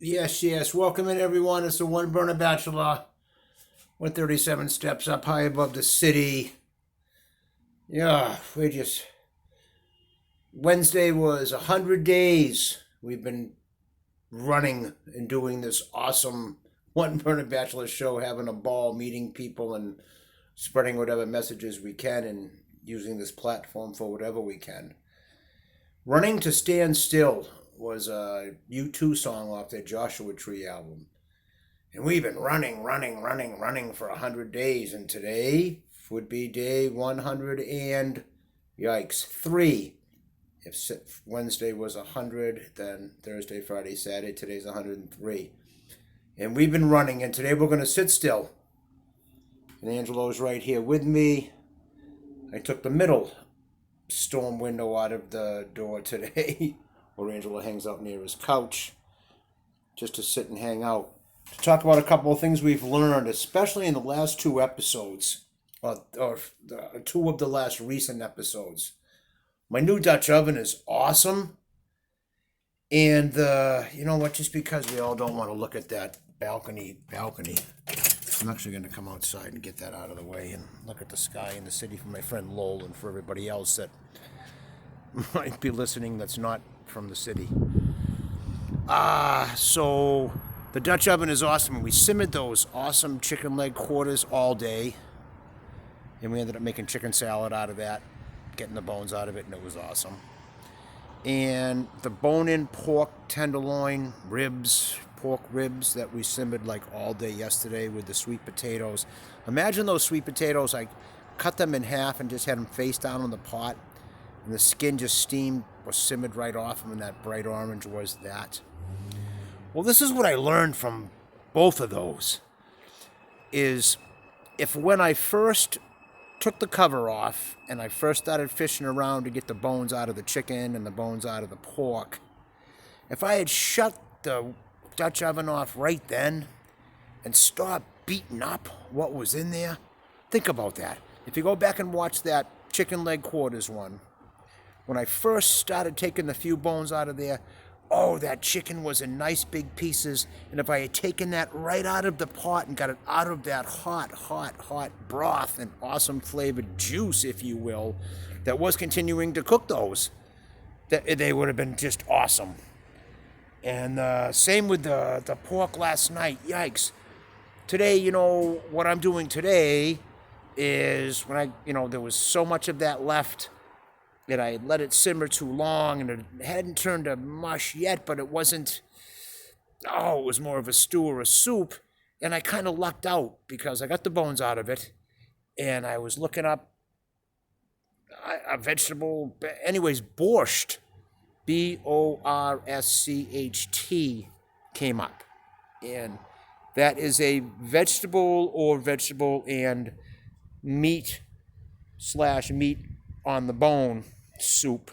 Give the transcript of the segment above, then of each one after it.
Yes, yes. Welcome in, everyone. It's the One Burner Bachelor. 137 steps up high above the city. Yeah, we just. Wednesday was 100 days. We've been running and doing this awesome One Burner Bachelor show, having a ball, meeting people, and spreading whatever messages we can and using this platform for whatever we can. Running to Stand Still was a U2 song off their Joshua Tree album. And we've been running for 100 days. And today would be day 100 and, yikes, 3. If Wednesday was 100, then Thursday, Friday, Saturday, today's 103. And we've been running, and today we're going to sit still. And Angelo's right here with me. I took the middle storm window out of the door today, where Angelo hangs out near his couch, just to sit and hang out. To talk about a couple of things we've learned, especially in the last two episodes, or two of the last recent episodes. My new Dutch oven is awesome. And you know what? Just because we all don't want to look at that balcony, I'm actually going to come outside and get that out of the way and look at the sky and the city for my friend Lowell and for everybody else that might be listening that's not from the city. So the Dutch oven is awesome. We simmered those awesome chicken leg quarters all day. And we ended up making chicken salad out of that, getting the bones out of it, and it was awesome. And the bone-in pork tenderloin ribs, pork ribs that we simmered like all day yesterday with the sweet potatoes. Imagine those sweet potatoes. I cut them in half and just had them face down on the pot, and the skin just steamed or simmered right off them, and that bright orange was that. Well, this is what I learned from both of those, is if when I first took the cover off and I first started fishing around to get the bones out of the chicken and the bones out of the pork, if I had shut the Dutch oven off right then and stopped beating up what was in there, think about that. If you go back and watch that chicken leg quarters one, when I first started taking the few bones out of there, oh, that chicken was in nice big pieces. And if I had taken that right out of the pot and got it out of that hot broth and awesome flavored juice, if you will, that was continuing to cook those, they would have been just awesome. And same with the pork last night. Yikes. Today, you know, what I'm doing today is when there was so much of that left that I let it simmer too long, and it hadn't turned to mush yet, but it wasn't, it was more of a stew or a soup, and I kind of lucked out because I got the bones out of it, and I was looking up a vegetable, anyways, borscht, B-O-R-S-C-H-T, came up, and that is a vegetable and meat on the bone soup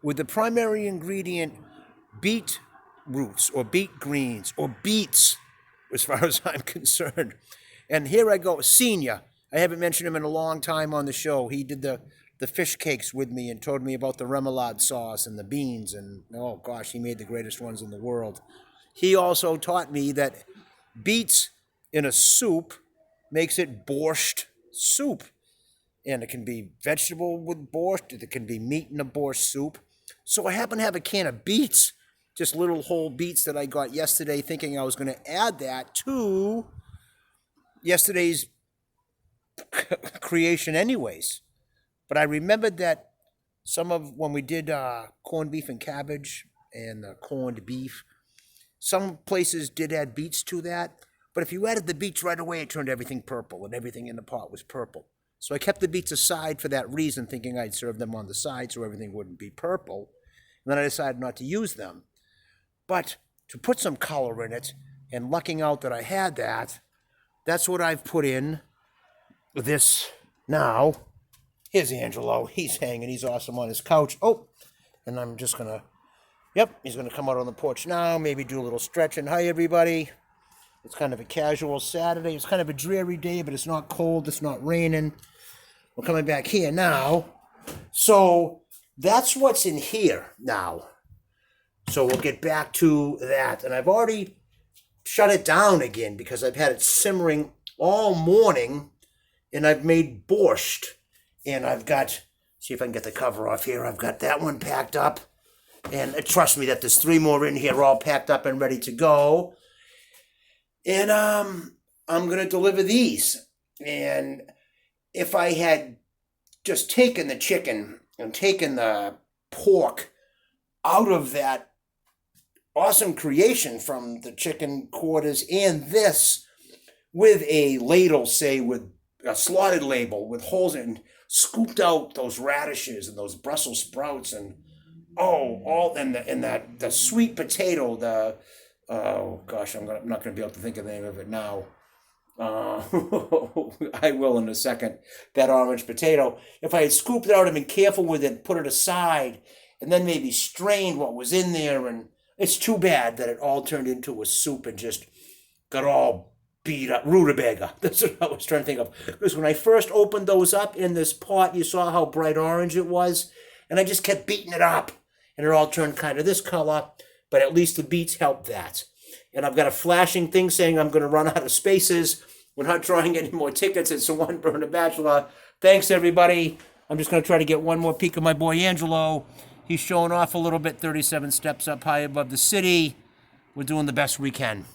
with the primary ingredient beet roots or beet greens or beets, as far as I'm concerned. And here I go, Senior. I haven't mentioned him in a long time on the show. He did the fish cakes with me and told me about the remoulade sauce and the beans, and oh gosh, he made the greatest ones in the world. He also taught me that beets in a soup makes it borscht soup. And it can be vegetable with borscht. It can be meat in a borscht soup. So I happen to have a can of beets, just little whole beets that I got yesterday, thinking I was going to add that to yesterday's creation anyways. But I remembered that when we did corned beef and cabbage and corned beef, some places did add beets to that. But if you added the beets right away, it turned everything purple, and everything in the pot was purple. So I kept the beets aside for that reason, thinking I'd serve them on the side so everything wouldn't be purple. And then I decided not to use them. But to put some color in it, and lucking out that I had that, that's what I've put in this now. Here's Angelo. He's hanging. He's awesome on his couch. Oh, and I'm just going to, he's going to come out on the porch now, maybe do a little stretching. Hi, everybody. It's kind of a casual Saturday. It's kind of a dreary day, but it's not cold. It's not raining. We're coming back here now. So that's what's in here now. So we'll get back to that. And I've already shut it down again because I've had it simmering all morning, and I've made borscht. And I've got, see if I can get the cover off here. I've got that one packed up. And trust me that there's 3 more in here all packed up and ready to go. And I'm going to deliver these. And if I had just taken the chicken and taken the pork out of that awesome creation from the chicken quarters and this with a ladle, say with a slotted label with holes in, scooped out those radishes and those Brussels sprouts and the sweet potato, the oh gosh, I'm not going to be able to think of the name of it now. I will in a second. That orange potato. If I had scooped it out and been careful with it, put it aside, and then maybe strained what was in there, and it's too bad that it all turned into a soup and just got all beat up. Rutabaga. That's what I was trying to think of. Because when I first opened those up in this pot, you saw how bright orange it was, and I just kept beating it up, and it all turned kind of this color. But at least the beets helped that. And I've got a flashing thing saying I'm going to run out of spaces. We're not drawing any more tickets. It's a One Burner Bachelor. Thanks, everybody. I'm just going to try to get one more peek of my boy Angelo. He's showing off a little bit, 37 steps up high above the city. We're doing the best we can.